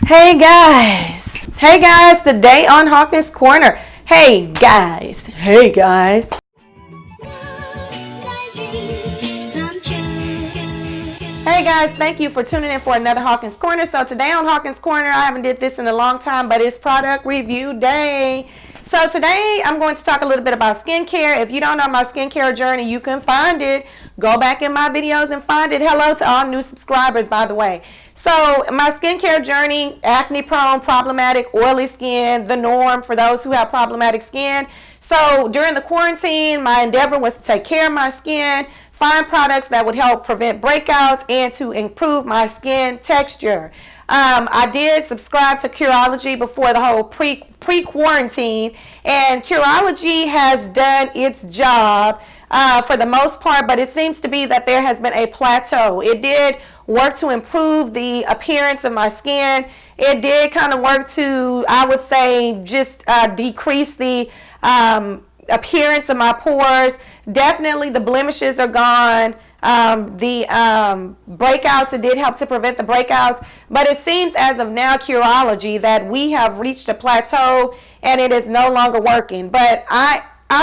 Hey guys, today on Hawkins Corner. Hey guys. Hey guys, thank you for tuning in for another Hawkins Corner. So today on Hawkins Corner, I haven't did this in a long time, but it's product review day. So today I'm going to talk a little bit about skincare. If you don't know my skincare journey, you can find it. Go back in my videos and find it. Hello to all new subscribers, by the way. So my skincare journey, acne prone, problematic, oily skin, the norm for those who have problematic skin. So during the quarantine, my endeavor was to take care of my skin, find products that would help prevent breakouts and to improve my skin texture. I did subscribe to Curology before the whole pre-quarantine, and Curology has done its job for the most part, but it seems to be that there has been a plateau. It did work to improve the appearance of my skin. It did kind of work to, I would say, just decrease the appearance of my pores. Definitely the blemishes are gone. The breakouts, it did help to prevent the breakouts, but it seems as of now, Curology, that we have reached a plateau and it is no longer working. But I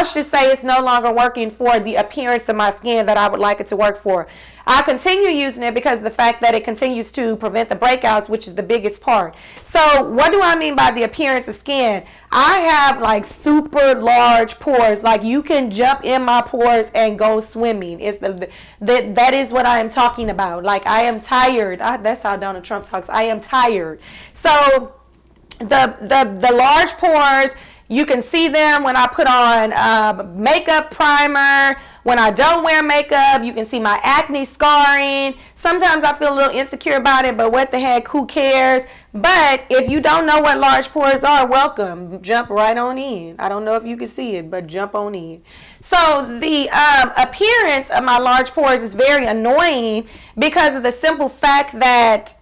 should say it's no longer working for the appearance of my skin that I would like it to work for. I continue using it because of the fact that it continues to prevent the breakouts, which is the biggest part. So what do I mean by the appearance of skin? I have like super large pores. Like you can jump in my pores and go swimming. That is what I am talking about. Like I am tired. That's how Donald Trump talks. I am tired. So the large pores, you can see them when I put on makeup primer. When I don't wear makeup, you can see my acne scarring. Sometimes I feel a little insecure about it, but what the heck, who cares? But if you don't know what large pores are, welcome. Jump right on in. I don't know if you can see it, but jump on in. So the appearance of my large pores is very annoying because of the simple fact that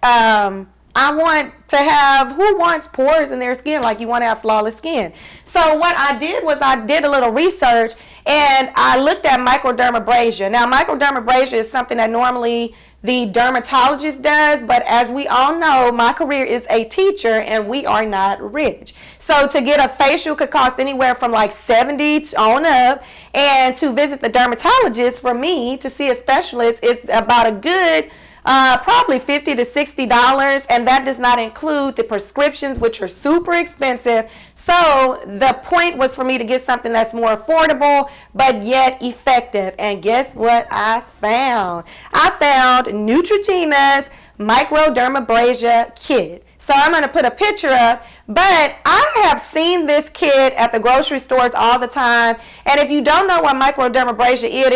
I want to have, who wants pores in their skin? Like you want to have flawless skin. So what I did was I did a little research and I looked at microdermabrasion. Now microdermabrasion is something that normally the dermatologist does, but as we all know, my career is a teacher and we are not rich. So to get a facial could cost anywhere from like $70 on up, and to visit the dermatologist for me to see a specialist is about a good probably $50 to $60, and that does not include the prescriptions, which are super expensive. So the point was for me to get something that's more affordable but yet effective. And guess what I found? I found Neutrogena's Microdermabrasion Kit. So I'm going to put a picture up, but I have seen this kit at the grocery stores all the time. And if you don't know what microdermabrasion it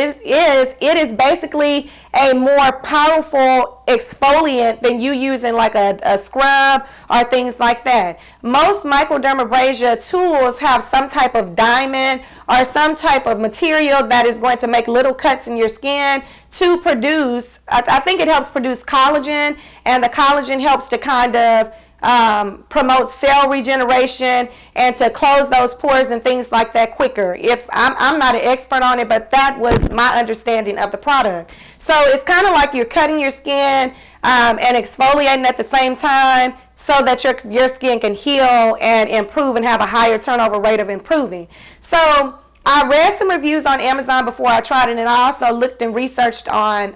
is basically a more powerful exfoliant than you using like a scrub or things like that. Most microdermabrasion tools have some type of diamond or some type of material that is going to make little cuts in your skin to produce, I think it helps produce collagen, and the collagen helps to kind of promote cell regeneration and to close those pores and things like that quicker. If I'm not an expert on it, but that was my understanding of the product. So it's kind of like you're cutting your skin and exfoliating at the same time so that your skin can heal and improve and have a higher turnover rate of improving. So I read some reviews on Amazon before I tried it, and I also looked and researched on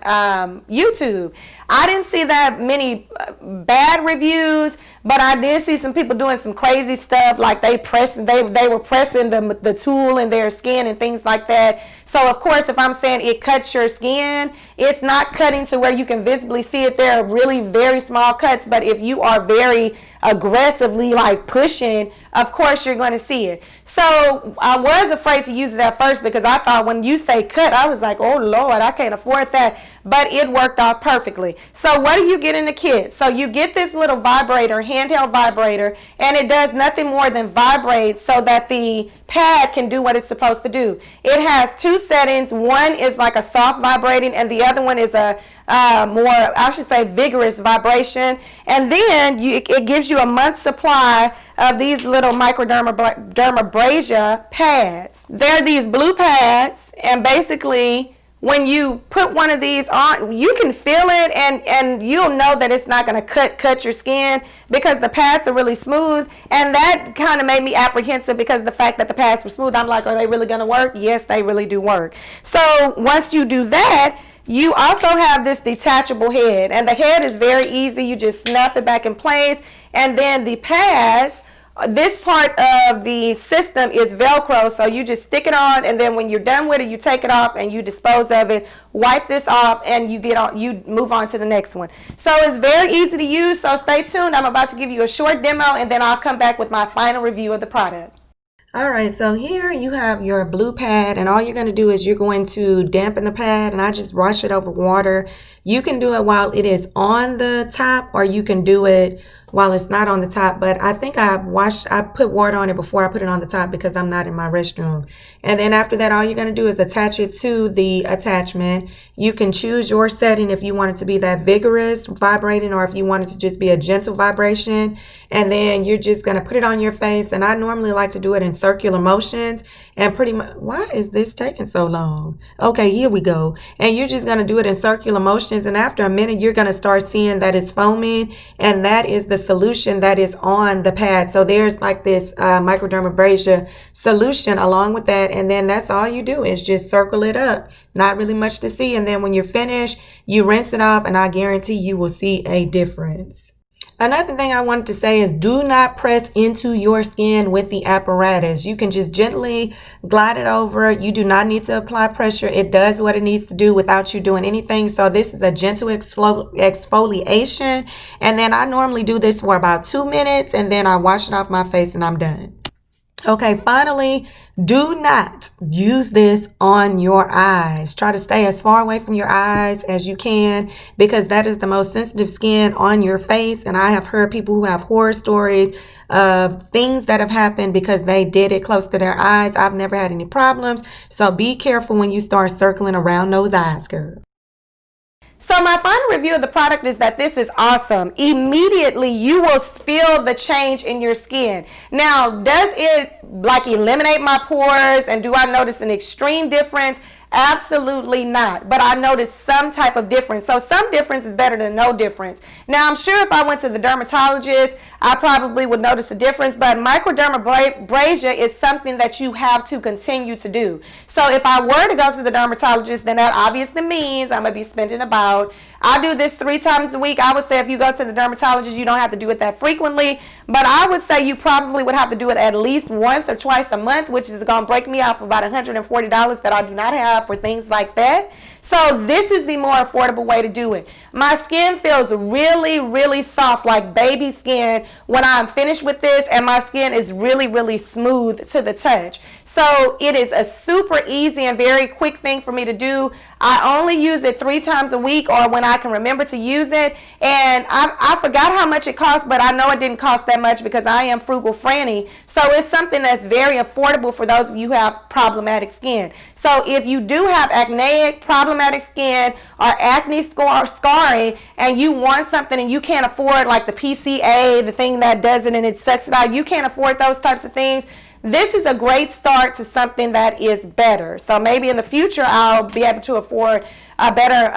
YouTube. I didn't see that many bad reviews, but I did see some people doing some crazy stuff, like they were pressing the tool in their skin and things like that. So of course, if I'm saying it cuts your skin, it's not cutting to where you can visibly see it. There are really very small cuts, but if you are very aggressively like pushing, of course you're going to see it. So I was afraid to use it at first because I thought when you say cut, I was like, oh Lord, I can't afford that. But it worked out perfectly. So what do you get in the kit? So you get this little vibrator, handheld vibrator, and it does nothing more than vibrate so that the pad can do what it's supposed to do. It has two settings. One is like a soft vibrating, and the other one is a more, I should say, vigorous vibration. And then it gives you a month's supply of these little microdermabrasion pads. They're these blue pads, and basically when you put one of these on, you can feel it, and you'll know that it's not going to cut your skin because the pads are really smooth. And that kind of made me apprehensive because the fact that the pads were smooth, I'm like, are they really going to work? Yes, they really do work. So once you do that, you also have this detachable head, and the head is very easy. You just snap it back in place, and then the pads, this part of the system is Velcro, so you just stick it on, and then when you're done with it, you take it off and you dispose of it, wipe this off, and you move on to the next one. So it's very easy to use, so stay tuned. I'm about to give you a short demo, and then I'll come back with my final review of the product. Alright, so here you have your blue pad, and all you're going to do is you're going to dampen the pad, and I just wash it over water. You can do it while it is on the top, or you can do it while it's not on the top, but I think I put water on it before I put it on the top because I'm not in my restroom. And then after that, all you're going to do is attach it to the attachment. You can choose your setting if you want it to be that vigorous vibrating or if you want it to just be a gentle vibration. And then you're just going to put it on your face, and I normally like to do it in circular motions, and pretty much, why is this taking so long? Okay, here we go. And you're just going to do it in circular motions, and after a minute, you're going to start seeing that it's foaming, and that is the solution that is on the pad. So there's like this microdermabrasion solution along with that, and then that's all you do is just circle it up. Not really much to see, and then when you're finished, you rinse it off, and I guarantee you will see a difference. Another thing I wanted to say is do not press into your skin with the apparatus. You can just gently glide it over. You do not need to apply pressure. It does what it needs to do without you doing anything. So this is a gentle exfoliation. And then I normally do this for about 2 minutes, and then I wash it off my face and I'm done. Okay, finally, do not use this on your eyes. Try to stay as far away from your eyes as you can because that is the most sensitive skin on your face. And I have heard people who have horror stories of things that have happened because they did it close to their eyes. I've never had any problems. So be careful when you start circling around those eyes, girl. So my final review of the product is that this is awesome. Immediately you will feel the change in your skin. Now, does it like eliminate my pores, and do I notice an extreme difference? Absolutely not, but I noticed some type of difference. So some difference is better than no difference. Now, I'm sure if I went to the dermatologist, I probably would notice a difference, but microdermabrasion is something that you have to continue to do. So if I were to go to the dermatologist, then that obviously means I'm going to be spending about, I do this 3 times a week. I would say if you go to the dermatologist, you don't have to do it that frequently, but I would say you probably would have to do it at least once or twice a month, which is going to break me off about $140 that I do not have for things like that. So this is the more affordable way to do it. My skin feels really, really soft, like baby skin when I'm finished with this, and my skin is really, really smooth to the touch. So it is a super easy and very quick thing for me to do. I only use it 3 times a week or when I can remember to use it. And I forgot how much it cost, but I know it didn't cost that much because I am frugal Franny. So it's something that's very affordable for those of you who have problematic skin. So if you do have acneic, problematic skin, or acne scarring, and you want something and you can't afford like the PCA, the thing that does it and it sucks it out, you can't afford those types of things, this is a great start to something that is better. So maybe in the future I'll be able to afford a better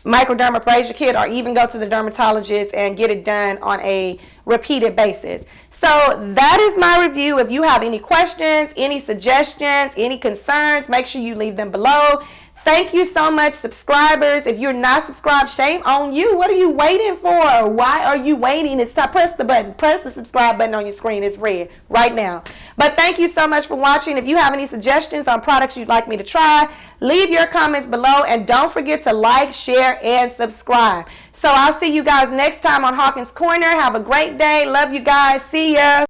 microdermabrasion kit, or even go to the dermatologist and get it done on a repeated basis. So that is my review. If you have any questions, any suggestions, any concerns, make sure you leave them below. Thank you so much, subscribers. If you're not subscribed, shame on you. What are you waiting for? Why are you waiting? It's time. Press the button. Press the subscribe button on your screen. It's red right now. But thank you so much for watching. If you have any suggestions on products you'd like me to try, leave your comments below. And don't forget to like, share, and subscribe. So I'll see you guys next time on Hawkins Corner. Have a great day. Love you guys. See ya.